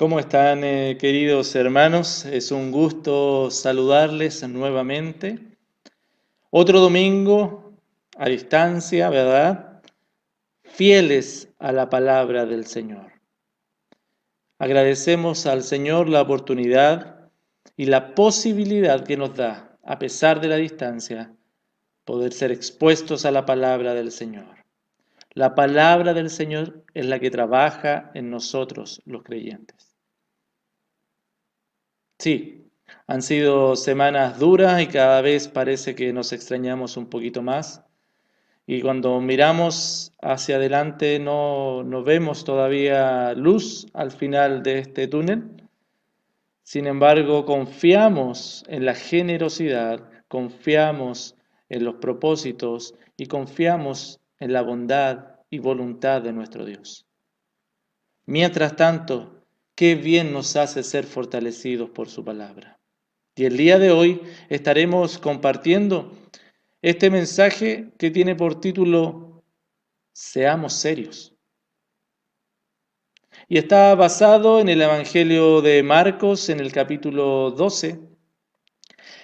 ¿Cómo están, queridos hermanos? Es un gusto saludarles nuevamente. Otro domingo a distancia, ¿verdad? Fieles a la palabra del Señor. Agradecemos al Señor la oportunidad y la posibilidad que nos da, a pesar de la distancia, poder ser expuestos a la palabra del Señor. La palabra del Señor es la que trabaja en nosotros, los creyentes. Sí, han sido semanas duras y cada vez parece que nos extrañamos un poquito más. Y cuando miramos hacia adelante no vemos todavía luz al final de este túnel. Sin embargo, confiamos en la generosidad, confiamos en los propósitos y confiamos en la bondad y voluntad de nuestro Dios. Mientras tanto, qué bien nos hace ser fortalecidos por su palabra. Y el día de hoy estaremos compartiendo este mensaje que tiene por título Seamos serios. Y está basado en el Evangelio de Marcos, en el capítulo 12,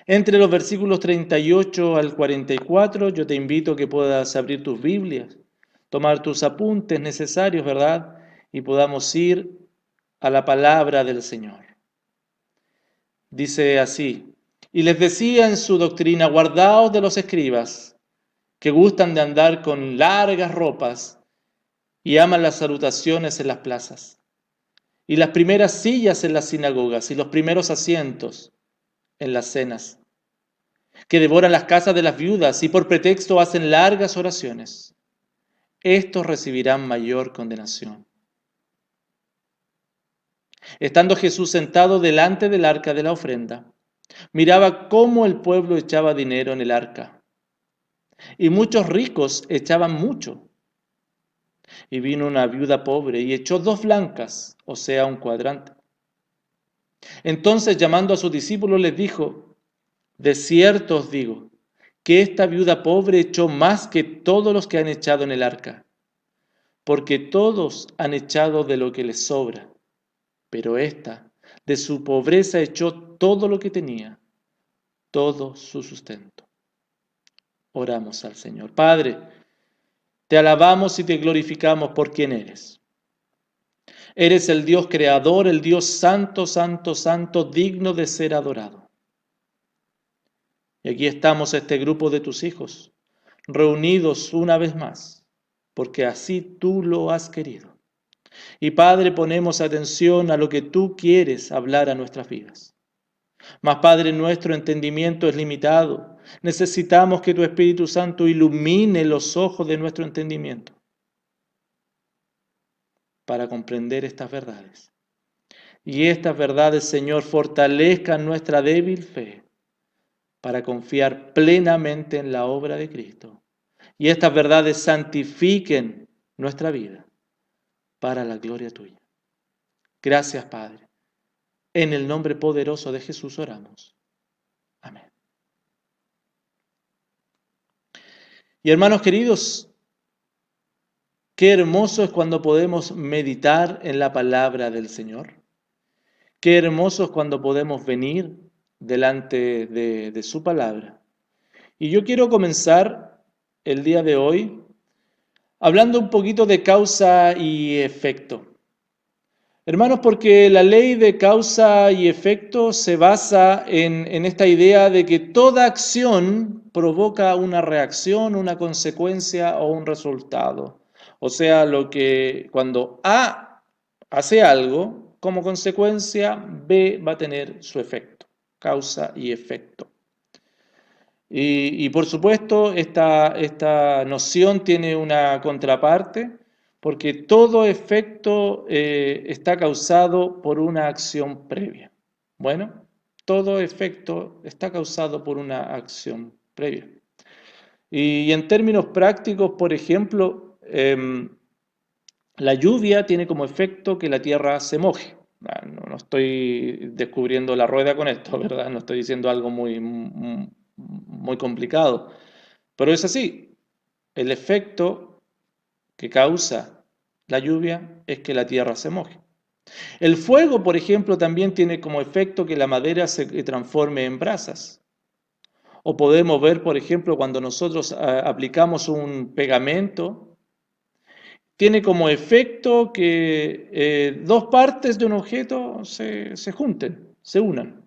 entre los versículos 38 al 44. Yo te invito a que puedas abrir tus Biblias, tomar tus apuntes necesarios, ¿verdad? Y podamos ir a la palabra del Señor. Dice así: y les decía en su doctrina, guardaos de los escribas, que gustan de andar con largas ropas y aman las salutaciones en las plazas, y las primeras sillas en las sinagogas, y los primeros asientos en las cenas, que devoran las casas de las viudas, y por pretexto hacen largas oraciones. Estos recibirán mayor condenación. Estando Jesús sentado delante del arca de la ofrenda, miraba cómo el pueblo echaba dinero en el arca, y muchos ricos echaban mucho. Y vino una viuda pobre y echó 2 blancas, o sea, un cuadrante. Entonces, llamando a sus discípulos, les dijo: de cierto os digo, que esta viuda pobre echó más que todos los que han echado en el arca, porque todos han echado de lo que les sobra, pero ésta, de su pobreza echó todo lo que tenía, todo su sustento. Oramos al Señor. Padre, te alabamos y te glorificamos por quien eres. Eres el Dios creador, el Dios santo, santo, santo, digno de ser adorado. Y aquí estamos, este grupo de tus hijos, reunidos una vez más, porque así tú lo has querido. Y Padre, ponemos atención a lo que tú quieres hablar a nuestras vidas. Mas Padre, nuestro entendimiento es limitado. Necesitamos que tu Espíritu Santo ilumine los ojos de nuestro entendimiento para comprender estas verdades. Y estas verdades, Señor, fortalezcan nuestra débil fe para confiar plenamente en la obra de Cristo. Y estas verdades santifiquen nuestra vida para la gloria tuya. Gracias, Padre. En el nombre poderoso de Jesús oramos. Amén. Y hermanos queridos, qué hermoso es cuando podemos meditar en la palabra del Señor. Qué hermoso es cuando podemos venir delante de su palabra. Y yo quiero comenzar el día de hoy hablando un poquito de causa y efecto. Hermanos, porque la ley de causa y efecto se basa en esta idea de que toda acción provoca una reacción, una consecuencia o un resultado. O sea, lo que cuando A hace algo, como consecuencia, B va a tener su efecto, causa y efecto. Y por supuesto, esta noción tiene una contraparte, porque todo efecto está causado por una acción previa. Bueno, todo efecto está causado por una acción previa. Y en términos prácticos, por ejemplo, la lluvia tiene como efecto que la tierra se moje. No estoy descubriendo la rueda con esto, ¿verdad? No estoy diciendo algo muy complicado. Pero es así. El efecto que causa la lluvia es que la tierra se moje. El fuego, por ejemplo, también tiene como efecto que la madera se transforme en brasas. O podemos ver, por ejemplo, cuando nosotros aplicamos un pegamento, tiene como efecto que dos partes de un objeto se junten, se unan.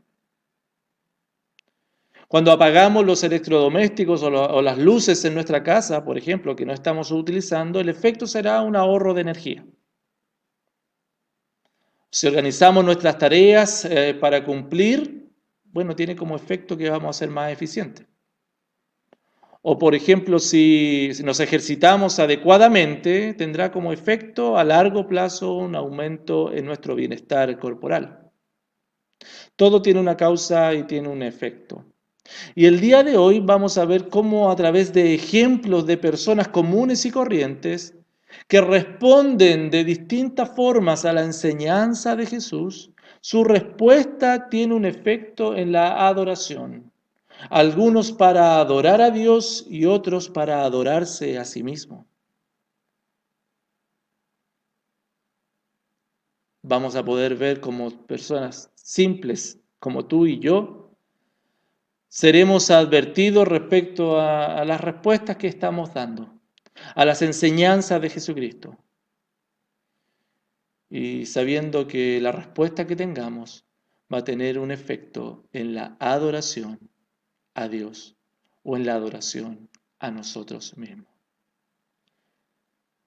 Cuando apagamos los electrodomésticos o las luces en nuestra casa, por ejemplo, que no estamos utilizando, el efecto será un ahorro de energía. Si organizamos nuestras tareas para cumplir, bueno, tiene como efecto que vamos a ser más eficientes. O por ejemplo, si nos ejercitamos adecuadamente, tendrá como efecto a largo plazo un aumento en nuestro bienestar corporal. Todo tiene una causa y tiene un efecto. Y el día de hoy vamos a ver cómo a través de ejemplos de personas comunes y corrientes que responden de distintas formas a la enseñanza de Jesús, su respuesta tiene un efecto en la adoración. Algunos para adorar a Dios y otros para adorarse a sí mismo. Vamos a poder ver como personas simples como tú y yo, seremos advertidos respecto a las respuestas que estamos dando, a las enseñanzas de Jesucristo. Y sabiendo que la respuesta que tengamos va a tener un efecto en la adoración a Dios o en la adoración a nosotros mismos.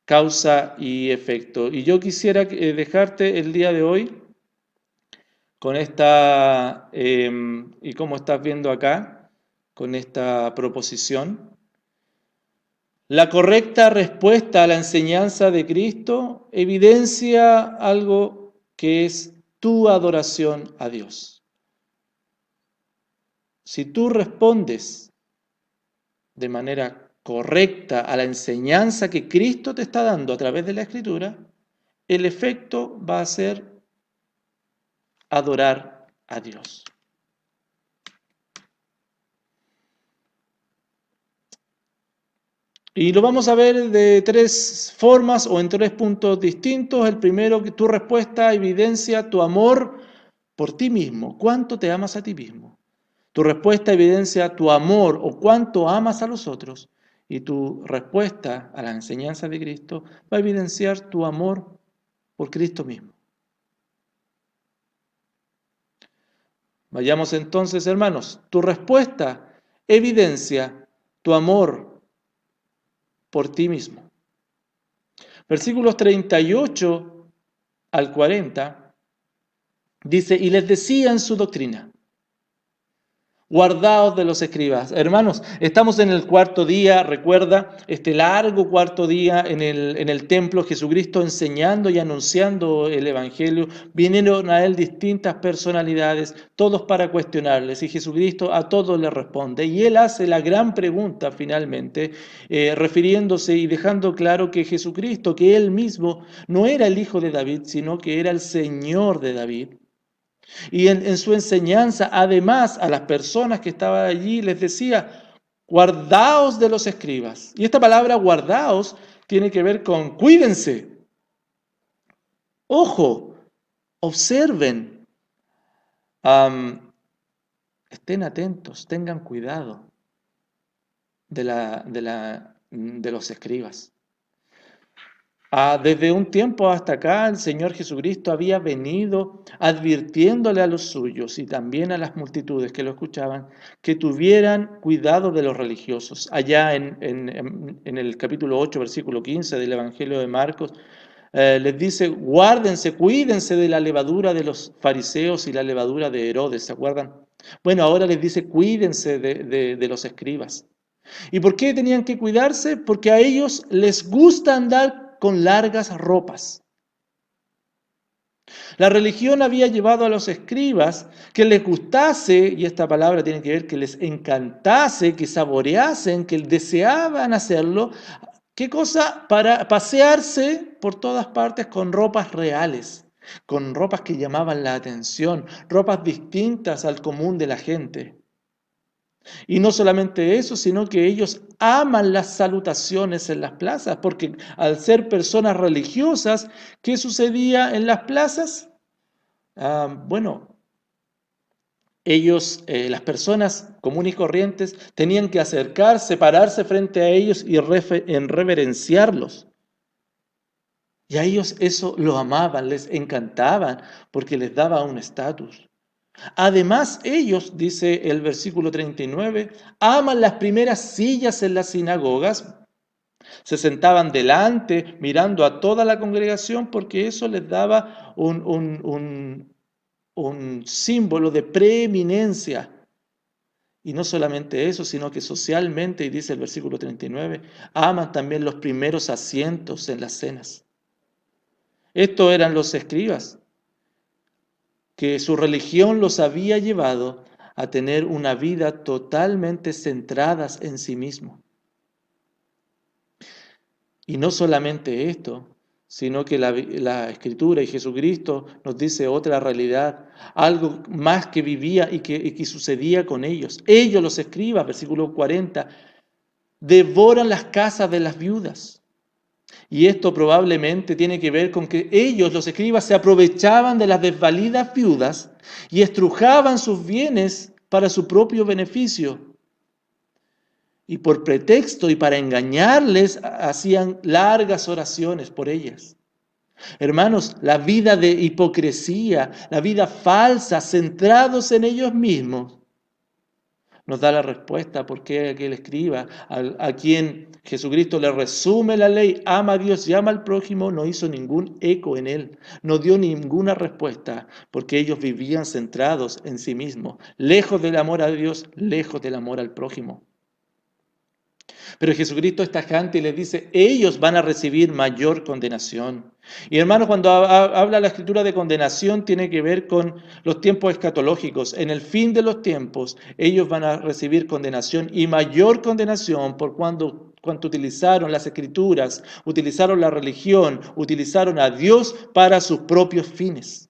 Causa y efecto. Y yo quisiera dejarte el día de hoy con esta, y como estás viendo acá, con esta proposición. La correcta respuesta a la enseñanza de Cristo evidencia algo que es tu adoración a Dios. Si tú respondes de manera correcta a la enseñanza que Cristo te está dando a través de la Escritura, el efecto va a ser adorar a Dios. Y lo vamos a ver de tres formas o en tres puntos distintos. El primero, que tu respuesta evidencia tu amor por ti mismo. ¿Cuánto te amas a ti mismo? Tu respuesta evidencia tu amor o cuánto amas a los otros. Y tu respuesta a la enseñanza de Cristo va a evidenciar tu amor por Cristo mismo. Vayamos entonces, hermanos. Tu respuesta evidencia tu amor por ti mismo. Versículos 38 al 40 dice, y les decía en su doctrina, guardaos de los escribas. Hermanos, estamos en el cuarto día, recuerda, este largo cuarto día en el templo, Jesucristo enseñando y anunciando el Evangelio. Vinieron a él distintas personalidades, todos para cuestionarles, y Jesucristo a todos les responde. Y él hace la gran pregunta finalmente, refiriéndose y dejando claro que Jesucristo, que él mismo no era el hijo de David, sino que era el Señor de David. Y en su enseñanza, además, a las personas que estaban allí, les decía, guardaos de los escribas. Y esta palabra guardaos tiene que ver con cuídense. Ojo, observen, estén atentos, tengan cuidado de los escribas. Desde un tiempo hasta acá, el Señor Jesucristo había venido advirtiéndole a los suyos y también a las multitudes que lo escuchaban que tuvieran cuidado de los religiosos. Allá en el capítulo 8, versículo 15 del Evangelio de Marcos, les dice, guárdense, cuídense de la levadura de los fariseos y la levadura de Herodes, ¿se acuerdan? Bueno, ahora les dice, cuídense de los escribas. ¿Y por qué tenían que cuidarse? Porque a ellos les gusta andar con largas ropas. La religión había llevado a los escribas que les gustase, y esta palabra tiene que ver que les encantase, que saboreasen, que deseaban hacerlo. ¿Qué cosa? Para pasearse por todas partes con ropas reales, con ropas que llamaban la atención, ropas distintas al común de la gente. Y no solamente eso, sino que ellos aman las salutaciones en las plazas, porque al ser personas religiosas, ¿qué sucedía en las plazas? Bueno, ellos, las personas comunes y corrientes, tenían que acercarse, pararse frente a ellos y en reverenciarlos. Y a ellos eso lo amaban, les encantaban, porque les daba un estatus. Además, ellos, dice el versículo 39, aman las primeras sillas en las sinagogas, se sentaban delante mirando a toda la congregación porque eso les daba un símbolo de preeminencia. Y no solamente eso, sino que socialmente, y dice el versículo 39, aman también los primeros asientos en las cenas. Estos eran los escribas, que su religión los había llevado a tener una vida totalmente centradas en sí mismo. Y no solamente esto, sino que la Escritura y Jesucristo nos dice otra realidad, algo más que vivía y que sucedía con ellos. Ellos, los escribas, versículo 40, devoran las casas de las viudas. Y esto probablemente tiene que ver con que ellos, los escribas, se aprovechaban de las desvalidas viudas y estrujaban sus bienes para su propio beneficio. Y por pretexto y para engañarles, hacían largas oraciones por ellas. Hermanos, la vida de hipocresía, la vida falsa, centrados en ellos mismos, nos da la respuesta por qué aquel escriba, a quien Jesucristo le resume la ley, ama a Dios y ama al prójimo, no hizo ningún eco en él, no dio ninguna respuesta, porque ellos vivían centrados en sí mismos, lejos del amor a Dios, lejos del amor al prójimo. Pero Jesucristo es tajante y les dice, ellos van a recibir mayor condenación. Y hermanos, cuando habla la Escritura de condenación, tiene que ver con los tiempos escatológicos. En el fin de los tiempos, ellos van a recibir condenación y mayor condenación por cuanto utilizaron las Escrituras, utilizaron la religión, utilizaron a Dios para sus propios fines.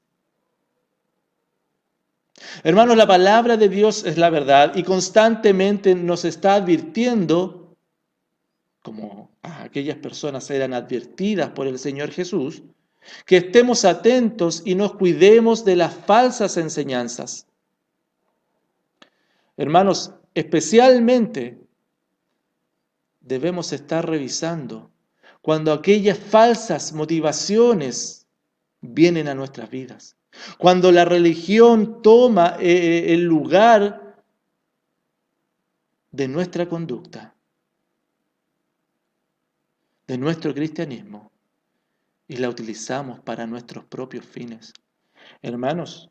Hermanos, la palabra de Dios es la verdad y constantemente nos está advirtiendo como aquellas personas eran advertidas por el Señor Jesús, que estemos atentos y nos cuidemos de las falsas enseñanzas. Hermanos, especialmente debemos estar revisando cuando aquellas falsas motivaciones vienen a nuestras vidas. Cuando la religión toma el lugar de nuestra conducta, de nuestro cristianismo, y la utilizamos para nuestros propios fines. Hermanos,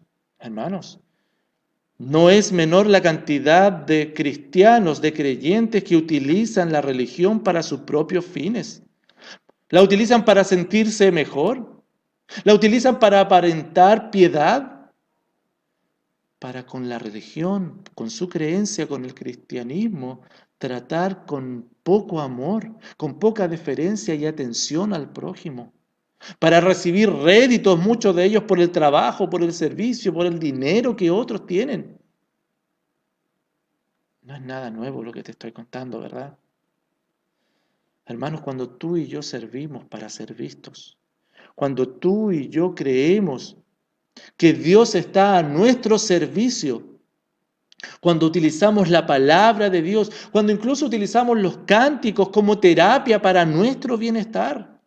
no es menor la cantidad de cristianos, de creyentes que utilizan la religión para sus propios fines. La utilizan para sentirse mejor, la utilizan para aparentar piedad, para con la religión, con su creencia, con el cristianismo, tratar con poco amor, con poca deferencia y atención al prójimo, para recibir réditos, muchos de ellos por el trabajo, por el servicio, por el dinero que otros tienen. No es nada nuevo lo que te estoy contando, ¿verdad? Hermanos, cuando tú y yo servimos para ser vistos, cuando tú y yo creemos que Dios está a nuestro servicio, cuando utilizamos la palabra de Dios, cuando incluso utilizamos los cánticos como terapia para nuestro bienestar,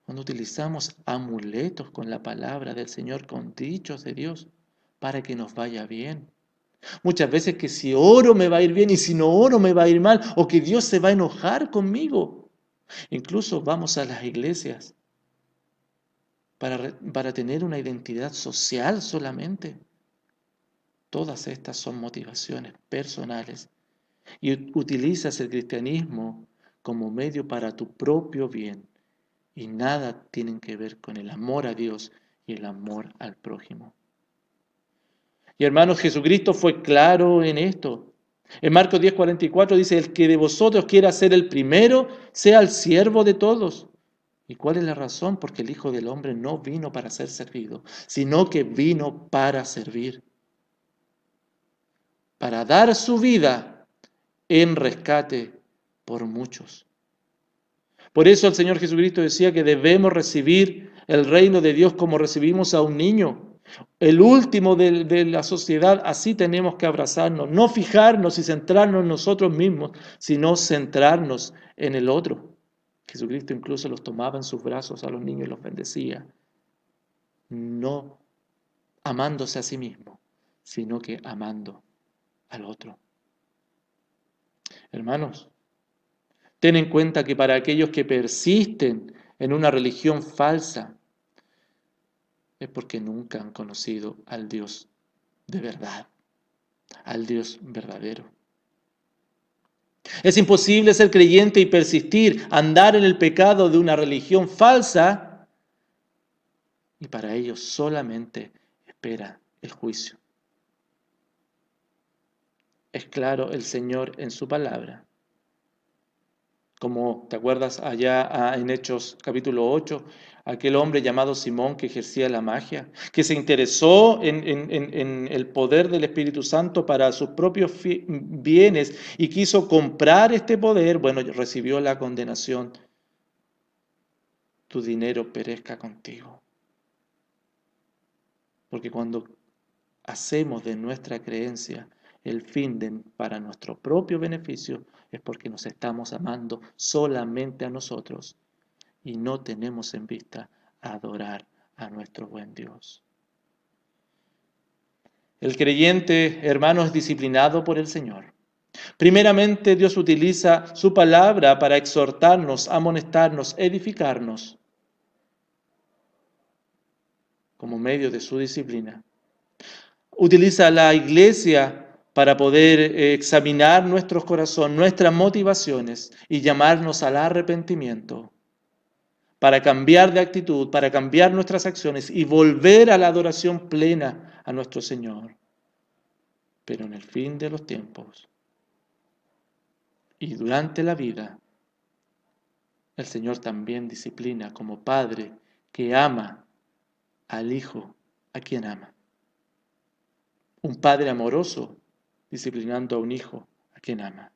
cuando utilizamos amuletos con la palabra del Señor, con dichos de Dios, para que nos vaya bien. Muchas veces que si oro me va a ir bien y si no oro me va a ir mal, o que Dios se va a enojar conmigo. Incluso vamos a las iglesias para tener una identidad social solamente. Todas estas son motivaciones personales y utilizas el cristianismo como medio para tu propio bien y nada tienen que ver con el amor a Dios y el amor al prójimo. Y hermanos, Jesucristo fue claro en esto. En Marcos 10:44 dice, el que de vosotros quiera ser el primero, sea el siervo de todos. ¿Y cuál es la razón? Porque el Hijo del Hombre no vino para ser servido, sino que vino para servir para dar su vida en rescate por muchos. Por eso el Señor Jesucristo decía que debemos recibir el reino de Dios como recibimos a un niño, el último de la sociedad. Así tenemos que abrazarnos, no fijarnos y centrarnos en nosotros mismos, sino centrarnos en el otro. Jesucristo incluso los tomaba en sus brazos a los niños y los bendecía, no amándose a sí mismo, sino que amando al otro. Hermanos, ten en cuenta que para aquellos que persisten en una religión falsa, es porque nunca han conocido al Dios de verdad, al Dios verdadero. Es imposible ser creyente y persistir, andar en el pecado de una religión falsa, y para ellos solamente espera el juicio. Es claro el Señor en su palabra. Como te acuerdas allá en Hechos capítulo 8, aquel hombre llamado Simón que ejercía la magia, que se interesó en el poder del Espíritu Santo para sus propios bienes y quiso comprar este poder, bueno, recibió la condenación. Tu dinero perezca contigo. Porque cuando hacemos de nuestra creencia el fin para nuestro propio beneficio, es porque nos estamos amando solamente a nosotros y no tenemos en vista adorar a nuestro buen Dios. El creyente, hermano, es disciplinado por el Señor. Primeramente, Dios utiliza su palabra para exhortarnos, amonestarnos, edificarnos como medio de su disciplina. Utiliza la iglesia para poder examinar nuestros corazones, nuestras motivaciones y llamarnos al arrepentimiento, para cambiar de actitud, para cambiar nuestras acciones y volver a la adoración plena a nuestro Señor. Pero en el fin de los tiempos y durante la vida, el Señor también disciplina como Padre que ama al Hijo a quien ama. Un padre amoroso disciplinando a un hijo a quien ama.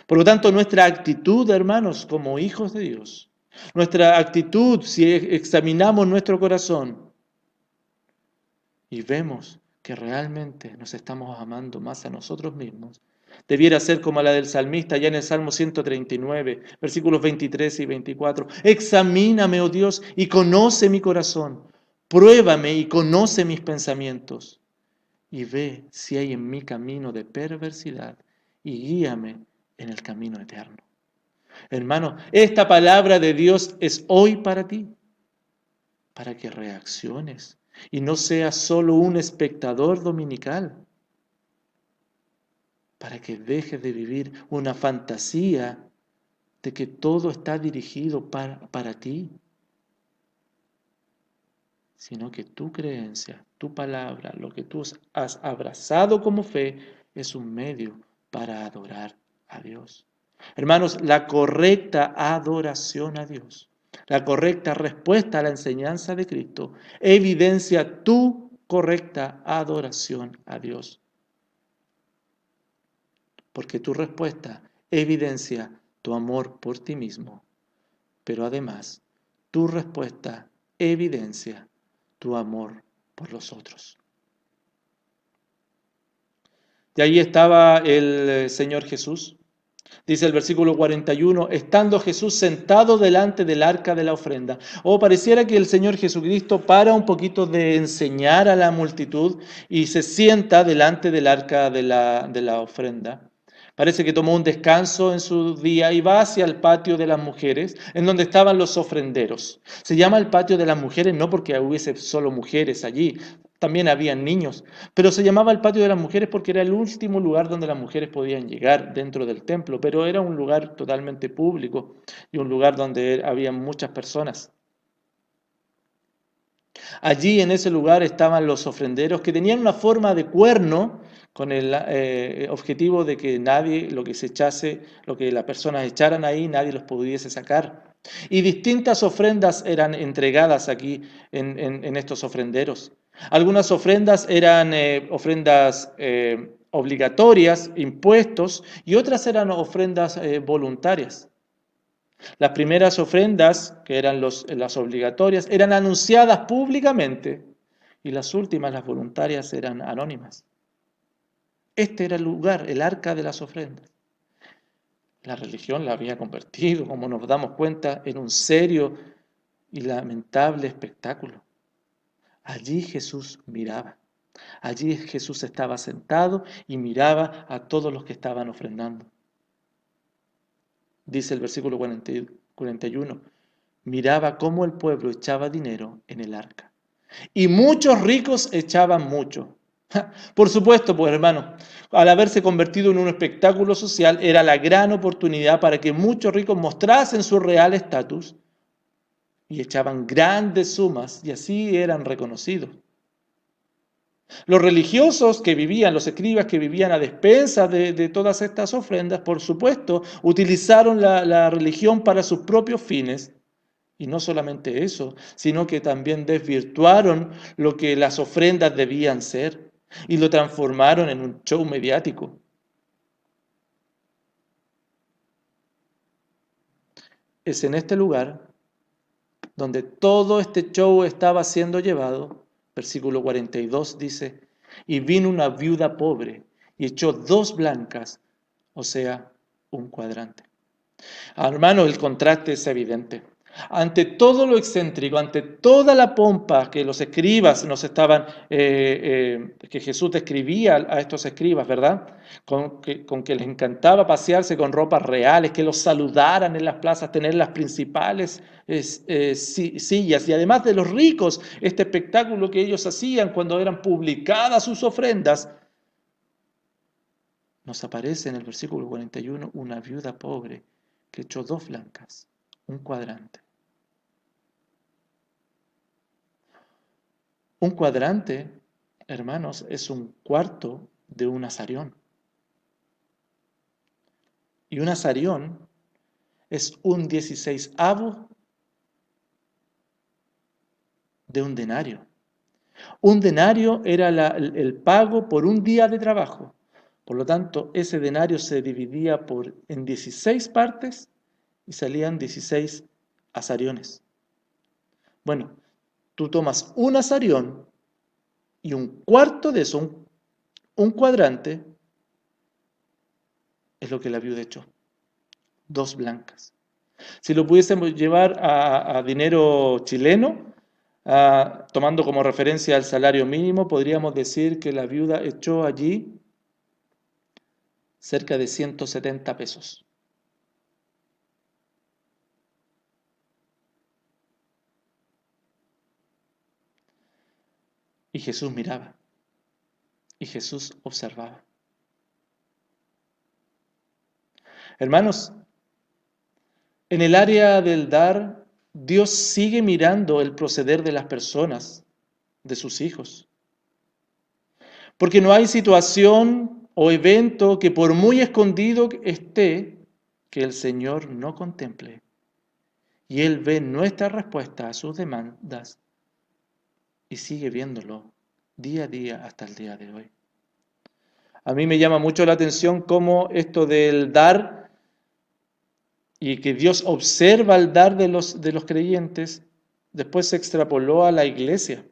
Por lo tanto, nuestra actitud, hermanos, como hijos de Dios, nuestra actitud, si examinamos nuestro corazón y vemos que realmente nos estamos amando más a nosotros mismos, debiera ser como la del salmista, ya en el Salmo 139, versículos 23 y 24. Examíname, oh Dios, y conoce mi corazón. Pruébame y conoce mis pensamientos. Y ve si hay en mí camino de perversidad y guíame en el camino eterno. Hermano, esta palabra de Dios es hoy para ti, para que reacciones y no seas solo un espectador dominical, para que dejes de vivir una fantasía de que todo está dirigido para ti, sino que tu creencia, tu palabra, lo que tú has abrazado como fe, es un medio para adorar a Dios. Hermanos, la correcta adoración a Dios, la correcta respuesta a la enseñanza de Cristo, evidencia tu correcta adoración a Dios. Porque tu respuesta evidencia tu amor por ti mismo, pero además tu respuesta evidencia tu amor por los otros. De ahí estaba el Señor Jesús. Dice el versículo 41, estando Jesús sentado delante del arca de la ofrenda. Pareciera que el Señor Jesucristo para un poquito de enseñar a la multitud y se sienta delante del arca de la ofrenda. Parece que tomó un descanso en su día y va hacia el patio de las mujeres, en donde estaban los ofrenderos. Se llama el patio de las mujeres no porque hubiese solo mujeres allí, también habían niños, pero se llamaba el patio de las mujeres porque era el último lugar donde las mujeres podían llegar dentro del templo, pero era un lugar totalmente público y un lugar donde había muchas personas. Allí en ese lugar estaban los ofrenderos que tenían una forma de cuerno con el objetivo de que nadie, lo que se echase, lo que las personas echaran ahí, nadie los pudiese sacar. Y distintas ofrendas eran entregadas aquí en estos ofrenderos. Algunas ofrendas eran ofrendas obligatorias, impuestos, y otras eran ofrendas voluntarias. Las primeras ofrendas, que eran las obligatorias, eran anunciadas públicamente y las últimas, las voluntarias, eran anónimas. Este era el lugar, el arca de las ofrendas. La religión la había convertido, como nos damos cuenta, en un serio y lamentable espectáculo. Allí Jesús miraba. Allí Jesús estaba sentado y miraba a todos los que estaban ofrendando. Dice el versículo 41, miraba cómo el pueblo echaba dinero en el arca. Y muchos ricos echaban mucho. Por supuesto, pues hermano, al haberse convertido en un espectáculo social, era la gran oportunidad para que muchos ricos mostrasen su real estatus y echaban grandes sumas y así eran reconocidos. Los religiosos que vivían, los escribas que vivían a despensas de todas estas ofrendas, por supuesto, utilizaron la religión para sus propios fines. Y no solamente eso, sino que también desvirtuaron lo que las ofrendas debían ser y lo transformaron en un show mediático. Es en este lugar donde todo este show estaba siendo llevado. Versículo 42 dice, y vino una viuda pobre y echó 2 blancas, o sea, un cuadrante. Hermano, el contraste es evidente. Ante todo lo excéntrico, ante toda la pompa que los escribas nos estaban, que Jesús describía a estos escribas, ¿verdad? Con que les encantaba pasearse con ropas reales, que los saludaran en las plazas, tener las principales sillas, y además de los ricos, este espectáculo que ellos hacían cuando eran publicadas sus ofrendas, nos aparece en el versículo 41 una viuda pobre que echó 2 blancas, un cuadrante. Un cuadrante, hermanos, es un cuarto de un asarión. Y un asarión es un 16avo de un denario. Un denario era el pago por un día de trabajo. Por lo tanto, ese denario se dividía en 16 partes y salían 16 asariones. Bueno, tú tomas un asarión y un cuarto de eso, un cuadrante, es lo que la viuda echó. 2 blancas. Si lo pudiésemos llevar a dinero chileno, tomando como referencia el salario mínimo, podríamos decir que la viuda echó allí cerca de 170 pesos. Y Jesús miraba. Y Jesús observaba. Hermanos, en el área del dar, Dios sigue mirando el proceder de las personas, de sus hijos. Porque no hay situación o evento que por muy escondido esté, que el Señor no contemple. Y Él ve nuestra respuesta a sus demandas y sigue viéndolo día a día hasta el día de hoy. A mí me llama mucho la atención cómo esto del dar y que Dios observa el dar de los creyentes, después se extrapoló a la iglesia.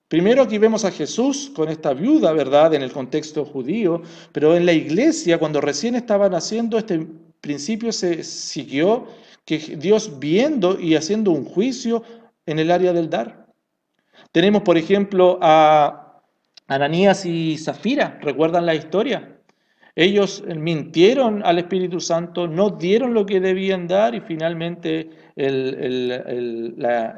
Primero aquí vemos a Jesús con esta viuda, ¿verdad?, en el contexto judío, pero en la iglesia, cuando recién estaban haciendo este principio, se siguió que Dios viendo y haciendo un juicio en el área del dar. Tenemos, por ejemplo, a Ananías y Zafira, ¿recuerdan la historia? Ellos mintieron al Espíritu Santo, no dieron lo que debían dar y finalmente la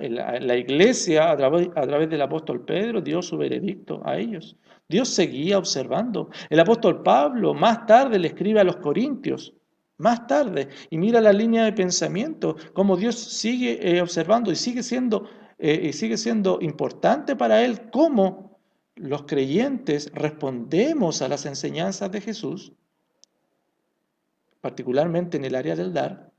iglesia a través del apóstol Pedro dio su veredicto a ellos. Dios seguía observando. El apóstol Pablo más tarde le escribe a los Corintios, más tarde, y mira la línea de pensamiento, cómo Dios sigue observando y sigue siendo importante para él, cómo los creyentes respondemos a las enseñanzas de Jesús, particularmente en el área del dar,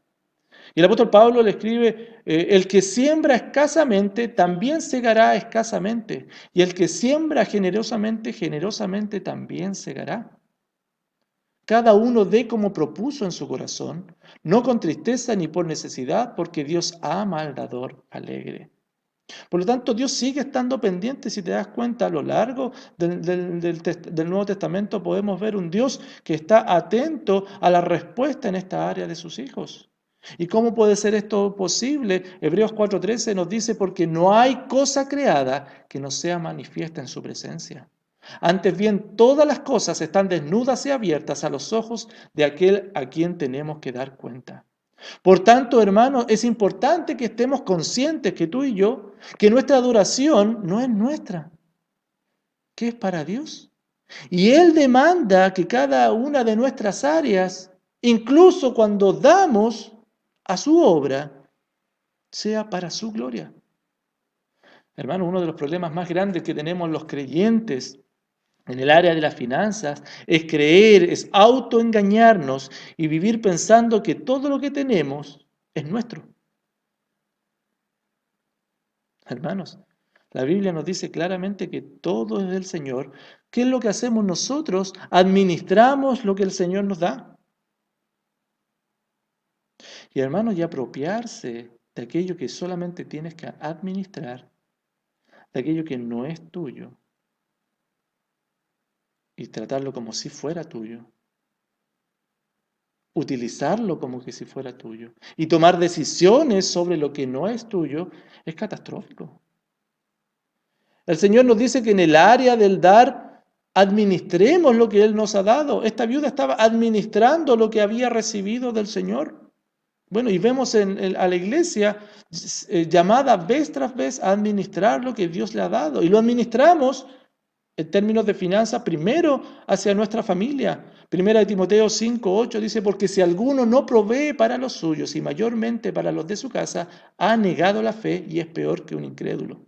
Y el apóstol Pablo le escribe, el que siembra escasamente también segará escasamente, y el que siembra generosamente, generosamente también segará. Cada uno dé como propuso en su corazón, no con tristeza ni por necesidad, porque Dios ama al dador alegre. Por lo tanto, Dios sigue estando pendiente. Si te das cuenta, a lo largo del Nuevo Testamento podemos ver un Dios que está atento a la respuesta en esta área de sus hijos. ¿Y cómo puede ser esto posible? Hebreos 4:13 nos dice, porque no hay cosa creada que no sea manifiesta en su presencia. Antes bien, todas las cosas están desnudas y abiertas a los ojos de aquel a quien tenemos que dar cuenta. Por tanto, hermanos, es importante que estemos conscientes, que tú y yo, que nuestra adoración no es nuestra, que es para Dios. Y Él demanda que cada una de nuestras áreas, incluso cuando damos a su obra, sea para su gloria. Hermanos, uno de los problemas más grandes que tenemos los creyentes en el área de las finanzas es creer, es autoengañarnos y vivir pensando que todo lo que tenemos es nuestro. Hermanos, la Biblia nos dice claramente que todo es del Señor. ¿Qué es lo que hacemos nosotros? Administramos lo que el Señor nos da. Y hermanos, y apropiarse de aquello que solamente tienes que administrar, de aquello que no es tuyo, y tratarlo como si fuera tuyo, utilizarlo como que si fuera tuyo, y tomar decisiones sobre lo que no es tuyo, es catastrófico. El Señor nos dice que en el área del dar, administremos lo que Él nos ha dado. Esta viuda estaba administrando lo que había recibido del Señor. Bueno, y vemos a la iglesia llamada vez tras vez a administrar lo que Dios le ha dado. Y lo administramos en términos de finanzas primero hacia nuestra familia. Primera de Timoteo 5:8 dice, porque si alguno no provee para los suyos y mayormente para los de su casa, ha negado la fe y es peor que un incrédulo.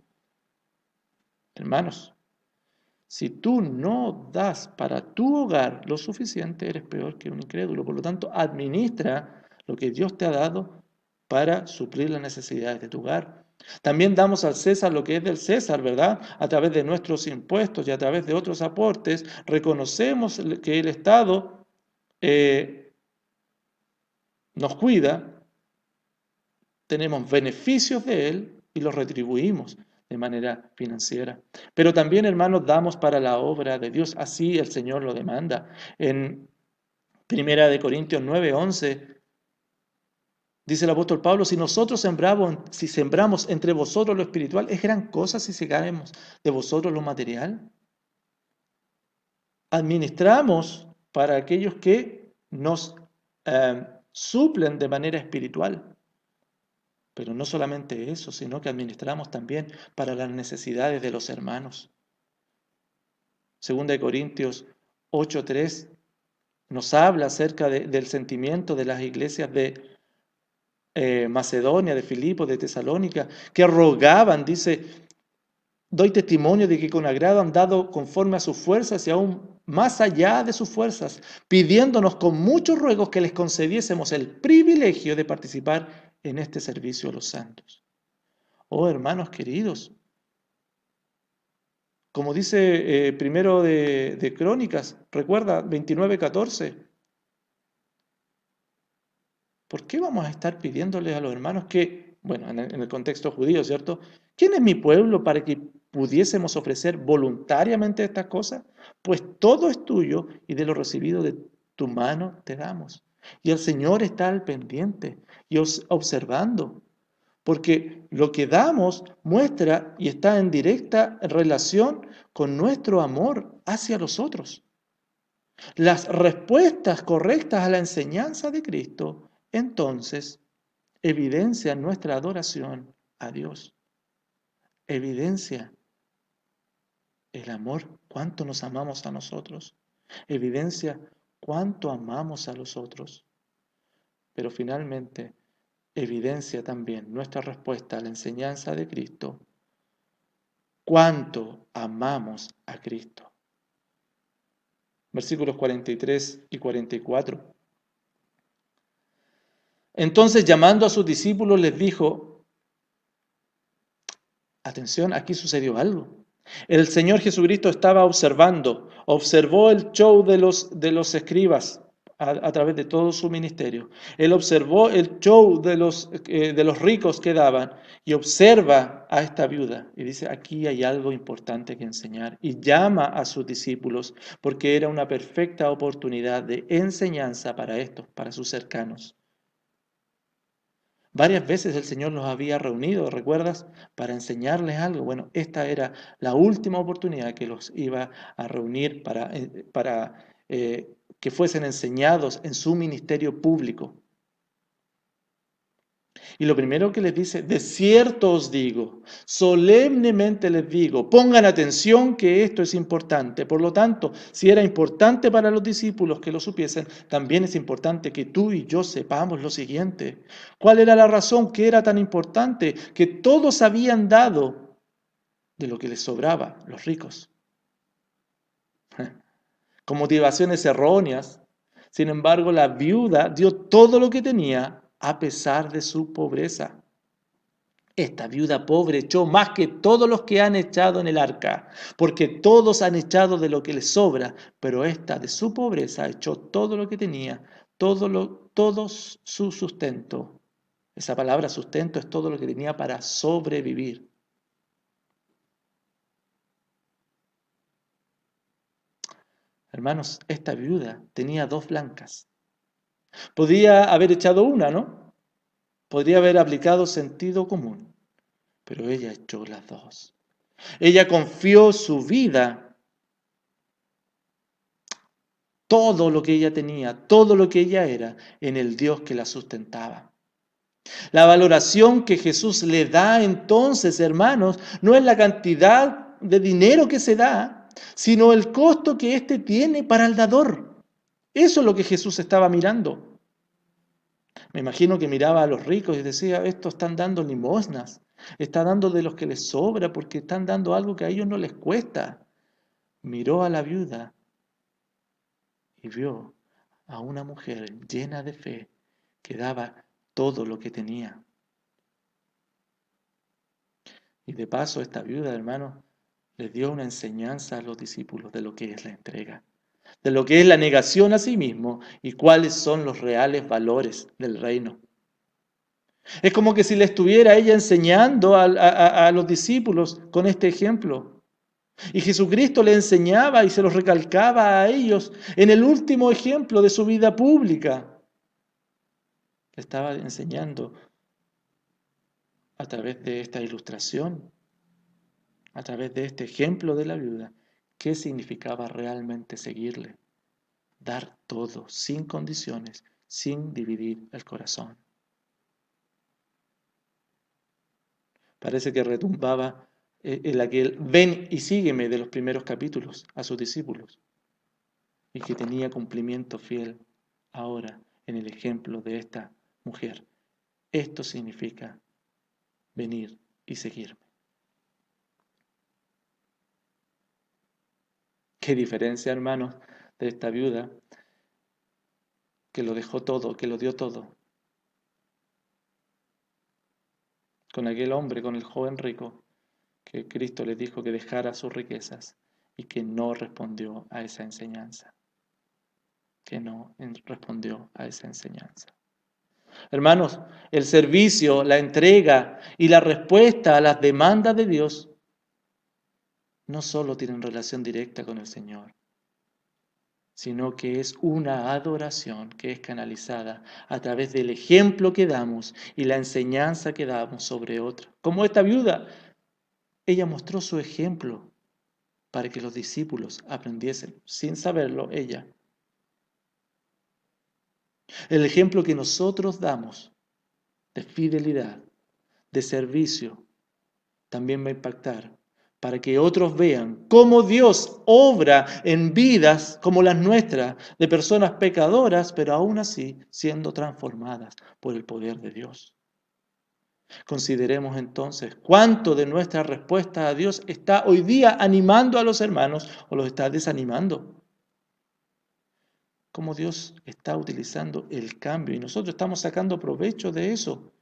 Hermanos, si tú no das para tu hogar lo suficiente, eres peor que un incrédulo. Por lo tanto, administra lo que Dios te ha dado para suplir las necesidades de tu hogar. También damos al César lo que es del César, ¿verdad? A través de nuestros impuestos y a través de otros aportes, reconocemos que el Estado nos cuida, tenemos beneficios de él y los retribuimos de manera financiera. Pero también, hermanos, damos para la obra de Dios, así el Señor lo demanda. En Primera de Corintios 9:11 dice el apóstol Pablo, si sembramos entre vosotros lo espiritual, es gran cosa si segaremos de vosotros lo material. Administramos para aquellos que nos suplen de manera espiritual. Pero no solamente eso, sino que administramos también para las necesidades de los hermanos. Segunda de Corintios 8:3 nos habla acerca del sentimiento de las iglesias de Macedonia, de Filipos, de Tesalónica, que rogaban, dice, doy testimonio de que con agrado han dado conforme a sus fuerzas y aún más allá de sus fuerzas, pidiéndonos con muchos ruegos que les concediésemos el privilegio de participar en este servicio a los santos. Oh, hermanos queridos, como dice primero de Crónicas, recuerda 29:14, ¿por qué vamos a estar pidiéndoles a los hermanos que, bueno, en el contexto judío, ¿cierto? ¿Quién es mi pueblo para que pudiésemos ofrecer voluntariamente estas cosas? Pues todo es tuyo y de lo recibido de tu mano te damos. Y el Señor está al pendiente y observando. Porque lo que damos muestra y está en directa relación con nuestro amor hacia los otros. Las respuestas correctas a la enseñanza de Cristo, entonces, evidencian nuestra adoración a Dios. Evidencia el amor, cuánto nos amamos a nosotros. Evidencia cuánto amamos a los otros. Pero finalmente, evidencia también nuestra respuesta a la enseñanza de Cristo, cuánto amamos a Cristo. Versículos 43 y 44. Entonces, llamando a sus discípulos, les dijo, atención, aquí sucedió algo. El Señor Jesucristo estaba observó el show de los escribas a través de todo su ministerio. Él observó el show de los ricos que daban y observa a esta viuda y dice, aquí hay algo importante que enseñar. Y llama a sus discípulos porque era una perfecta oportunidad de enseñanza para estos, para sus cercanos. Varias veces el Señor los había reunido, ¿recuerdas? Para enseñarles algo. Bueno, esta era la última oportunidad que los iba a reunir para que fuesen enseñados en su ministerio público. Y lo primero que les dice, de cierto os digo, solemnemente les digo, pongan atención que esto es importante. Por lo tanto, si era importante para los discípulos que lo supiesen, también es importante que tú y yo sepamos lo siguiente. ¿Cuál era la razón que era tan importante? Que todos habían dado de lo que les sobraba, los ricos, con motivaciones erróneas. Sin embargo, la viuda dio todo lo que tenía a pesar de su pobreza. Esta viuda pobre echó más que todos los que han echado en el arca, porque todos han echado de lo que les sobra, pero esta de su pobreza echó todo lo que tenía, todo su sustento. Esa palabra sustento es todo lo que tenía para sobrevivir. Hermanos, esta viuda tenía 2 blancas. Podía haber echado una, ¿no? Podría haber aplicado sentido común, pero ella echó las 2. Ella confió su vida, todo lo que ella tenía, todo lo que ella era, en el Dios que la sustentaba. La valoración que Jesús le da entonces, hermanos, no es la cantidad de dinero que se da, sino el costo que éste tiene para el dador. Eso es lo que Jesús estaba mirando. Me imagino que miraba a los ricos y decía, estos están dando limosnas, están dando de los que les sobra porque están dando algo que a ellos no les cuesta. Miró a la viuda y vio a una mujer llena de fe que daba todo lo que tenía. Y de paso esta viuda, hermano, les dio una enseñanza a los discípulos de lo que es la entrega, de lo que es la negación a sí mismo y cuáles son los reales valores del reino. Es como que si le estuviera ella enseñando a los discípulos con este ejemplo. Y Jesucristo le enseñaba y se los recalcaba a ellos en el último ejemplo de su vida pública. Le estaba enseñando a través de esta ilustración, a través de este ejemplo de la viuda, qué significaba realmente seguirle, dar todo, sin condiciones, sin dividir el corazón. Parece que retumbaba en aquel ven y sígueme de los primeros capítulos a sus discípulos y que tenía cumplimiento fiel ahora en el ejemplo de esta mujer. Esto significa venir y seguirme. Qué diferencia, hermanos, de esta viuda que lo dejó todo, que lo dio todo, con aquel hombre, con el joven rico, que Cristo le dijo que dejara sus riquezas y que no respondió a esa enseñanza. Que no respondió a esa enseñanza. Hermanos, el servicio, la entrega y la respuesta a las demandas de Dios no solo tienen relación directa con el Señor, sino que es una adoración que es canalizada a través del ejemplo que damos y la enseñanza que damos sobre otra. Como esta viuda, ella mostró su ejemplo para que los discípulos aprendiesen, sin saberlo ella. El ejemplo que nosotros damos de fidelidad, de servicio, también va a impactar para que otros vean cómo Dios obra en vidas como las nuestras, de personas pecadoras, pero aún así siendo transformadas por el poder de Dios. Consideremos entonces cuánto de nuestra respuesta a Dios está hoy día animando a los hermanos o los está desanimando. cómo Dios está utilizando el cambio y nosotros estamos sacando provecho de eso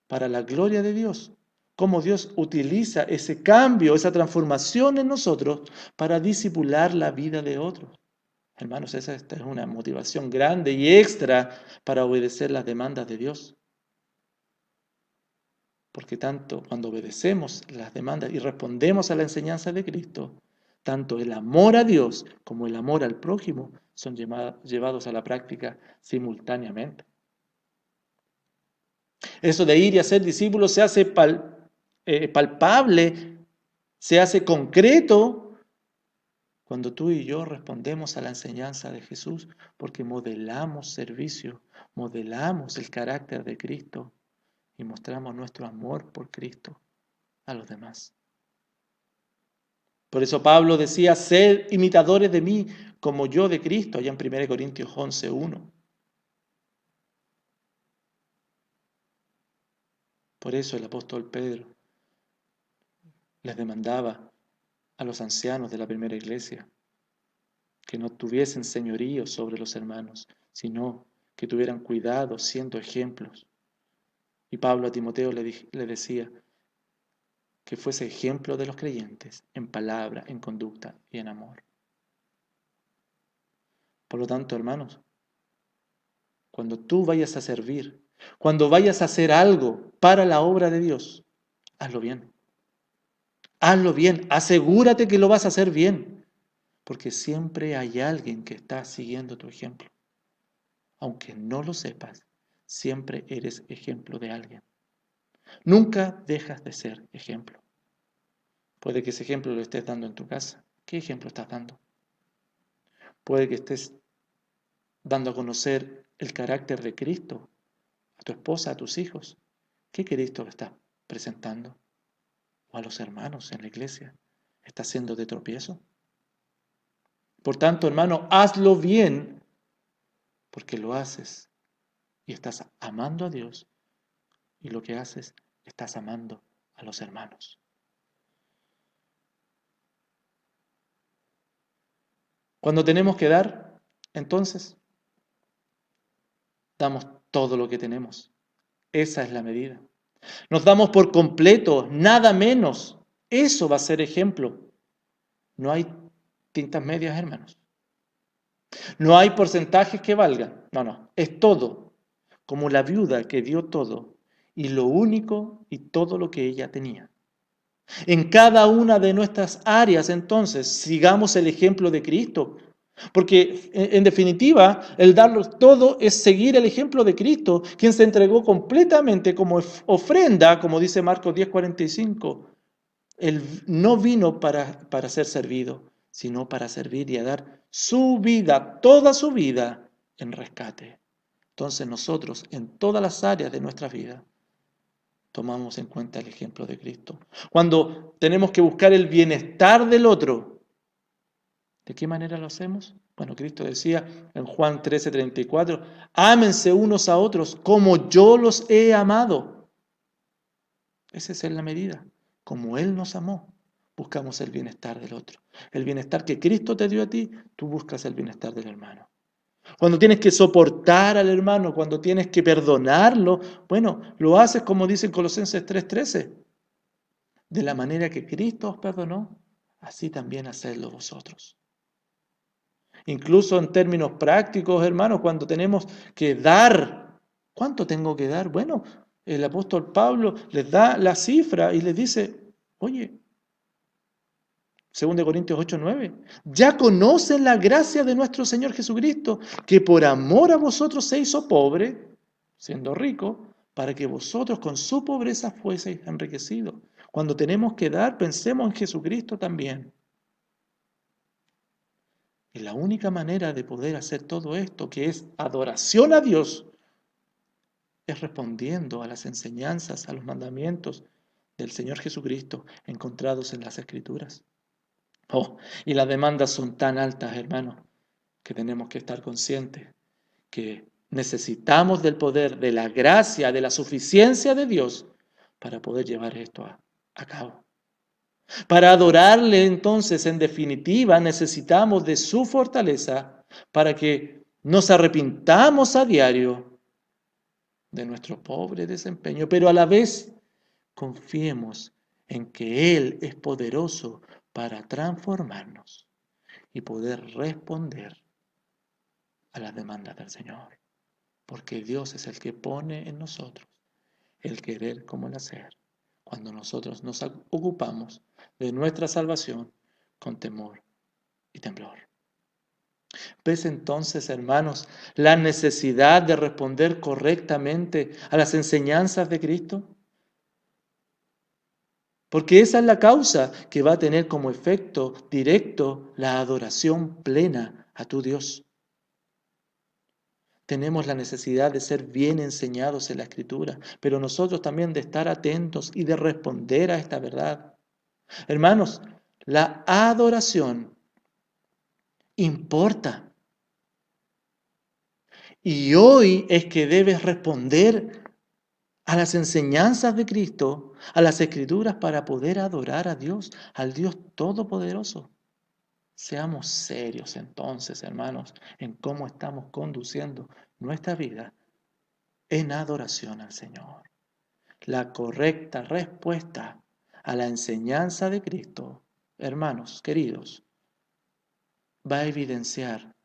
para la gloria de Dios. Cómo Dios utiliza ese cambio, esa transformación en nosotros para disipular la vida de otros. Hermanos, esta es una motivación grande y extra para obedecer las demandas de Dios. Porque tanto cuando obedecemos las demandas y respondemos a la enseñanza de Cristo, tanto el amor a Dios como el amor al prójimo son llevados a la práctica simultáneamente. Eso de ir y hacer discípulos se hace palpable, se hace concreto cuando tú y yo respondemos a la enseñanza de Jesús, porque modelamos servicio, modelamos el carácter de Cristo y mostramos nuestro amor por Cristo a los demás. Por eso Pablo decía, sed imitadores de mí como yo de Cristo, allá en 1 Corintios 11:1. Por eso el apóstol Pedro les demandaba a los ancianos de la primera iglesia que no tuviesen señorío sobre los hermanos, sino que tuvieran cuidado siendo ejemplos. Y Pablo a Timoteo le decía que fuese ejemplo de los creyentes en palabra, en conducta y en amor. Por lo tanto, hermanos, cuando tú vayas a servir, cuando vayas a hacer algo para la obra de Dios, hazlo bien. Hazlo bien, asegúrate que lo vas a hacer bien, porque siempre hay alguien que está siguiendo tu ejemplo. Aunque no lo sepas, siempre eres ejemplo de alguien. Nunca dejas de ser ejemplo. Puede que ese ejemplo lo estés dando en tu casa. ¿Qué ejemplo estás dando? Puede que estés dando a conocer el carácter de Cristo a tu esposa, a tus hijos. ¿Qué Cristo estás presentando? O a los hermanos en la iglesia. ¿Estás siendo de tropiezo? Por tanto, hermano, hazlo bien, porque lo haces y estás amando a Dios, y lo que haces, estás amando a los hermanos. Cuando tenemos que dar, entonces, damos todo lo que tenemos. Esa es la medida. Nos damos por completo, nada menos. Eso va a ser ejemplo. No hay tintas medias, hermanos. No hay porcentajes que valgan. No. Es todo. Como la viuda que dio todo y lo único y todo lo que ella tenía. En cada una de nuestras áreas, entonces, sigamos el ejemplo de Cristo. Porque, en definitiva, el darlo todo es seguir el ejemplo de Cristo, quien se entregó completamente como ofrenda, como dice Marcos 10:45. Él no vino para ser servido, sino para servir y a dar su vida, toda su vida, en rescate. Entonces nosotros, en todas las áreas de nuestra vida, tomamos en cuenta el ejemplo de Cristo. Cuando tenemos que buscar el bienestar del otro, ¿de qué manera lo hacemos? Bueno, Cristo decía en Juan 13:34, ámense unos a otros como yo los he amado. Esa es la medida. Como Él nos amó, buscamos el bienestar del otro. El bienestar que Cristo te dio a ti, tú buscas el bienestar del hermano. Cuando tienes que soportar al hermano, cuando tienes que perdonarlo, bueno, lo haces como dice en Colosenses 3:13. De la manera que Cristo os perdonó, así también hacedlo vosotros. Incluso en términos prácticos, hermanos, cuando tenemos que dar, ¿cuánto tengo que dar? Bueno, el apóstol Pablo les da la cifra y les dice, oye, 2 Corintios 8:9, ya conocen la gracia de nuestro Señor Jesucristo, que por amor a vosotros se hizo pobre, siendo rico, para que vosotros con su pobreza fueseis enriquecidos. Cuando tenemos que dar, pensemos en Jesucristo también. Y la única manera de poder hacer todo esto, que es adoración a Dios, es respondiendo a las enseñanzas, a los mandamientos del Señor Jesucristo encontrados en las Escrituras. Oh, y las demandas son tan altas, hermanos, que tenemos que estar conscientes que necesitamos del poder, de la gracia, de la suficiencia de Dios para poder llevar esto a cabo. Para adorarle, entonces, en definitiva, necesitamos de su fortaleza para que nos arrepintamos a diario de nuestro pobre desempeño, pero a la vez confiemos en que Él es poderoso para transformarnos y poder responder a las demandas del Señor. Porque Dios es el que pone en nosotros el querer como el hacer, cuando nosotros nos ocupamos de nuestra salvación con temor y temblor. ¿Ves entonces, hermanos, la necesidad de responder correctamente a las enseñanzas de Cristo? Porque esa es la causa que va a tener como efecto directo la adoración plena a tu Dios. Tenemos la necesidad de ser bien enseñados en la Escritura, pero nosotros también de estar atentos y de responder a esta verdad. Hermanos, la adoración importa. Y hoy es que debes responder a las enseñanzas de Cristo, a las Escrituras para poder adorar a Dios, al Dios Todopoderoso. Seamos serios entonces, hermanos, en cómo estamos conduciendo nuestra vida en adoración al Señor. La correcta respuesta a la enseñanza de Cristo, hermanos queridos, va a evidenciar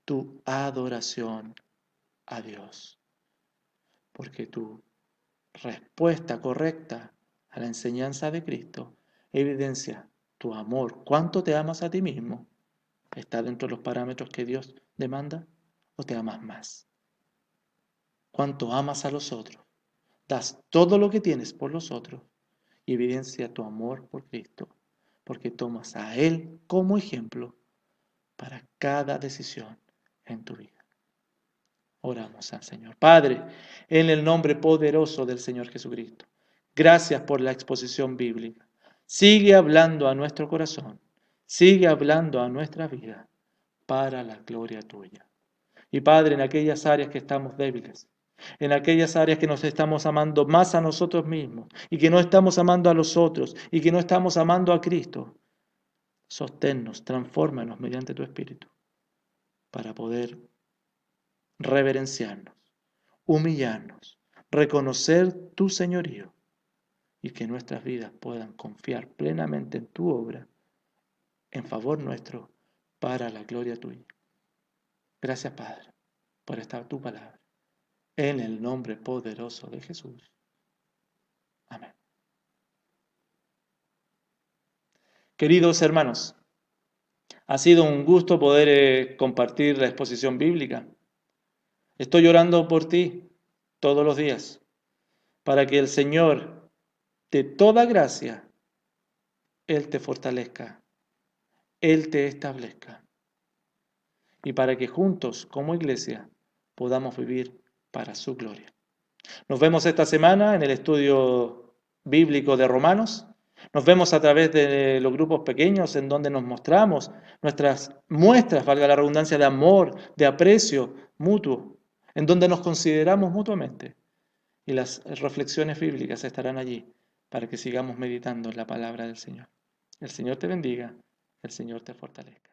tu adoración a Dios. Porque tu respuesta correcta a la enseñanza de Cristo evidencia tu amor. ¿Cuánto te amas a ti mismo? ¿Está dentro de los parámetros que Dios demanda? ¿O te amas más? ¿Cuánto amas a los otros? Das todo lo que tienes por los otros y evidencia tu amor por Cristo, porque tomas a Él como ejemplo para cada decisión en tu vida. Oramos al Señor. Padre, en el nombre poderoso del Señor Jesucristo, gracias por la exposición bíblica. Sigue hablando a nuestro corazón, sigue hablando a nuestra vida para la gloria tuya. Y Padre, en aquellas áreas que estamos débiles, en aquellas áreas que nos estamos amando más a nosotros mismos y que no estamos amando a los otros y que no estamos amando a Cristo, sosténnos, transfórmanos mediante tu Espíritu para poder reverenciarnos, humillarnos, reconocer tu señorío y que nuestras vidas puedan confiar plenamente en tu obra en favor nuestro para la gloria tuya. Gracias, Padre, por esta tu palabra. En el nombre poderoso de Jesús. Amén. Queridos hermanos, ha sido un gusto poder compartir la exposición bíblica. Estoy orando por ti todos los días para que el Señor de toda gracia, Él te fortalezca, Él te establezca y para que juntos como iglesia podamos vivir para su gloria. Nos vemos esta semana en el estudio bíblico de Romanos. Nos vemos a través de los grupos pequeños en donde nos mostramos nuestras muestras, valga la redundancia, de amor, de aprecio mutuo, en donde nos consideramos mutuamente. Y las reflexiones bíblicas estarán allí para que sigamos meditando en la palabra del Señor. El Señor te bendiga, el Señor te fortalezca.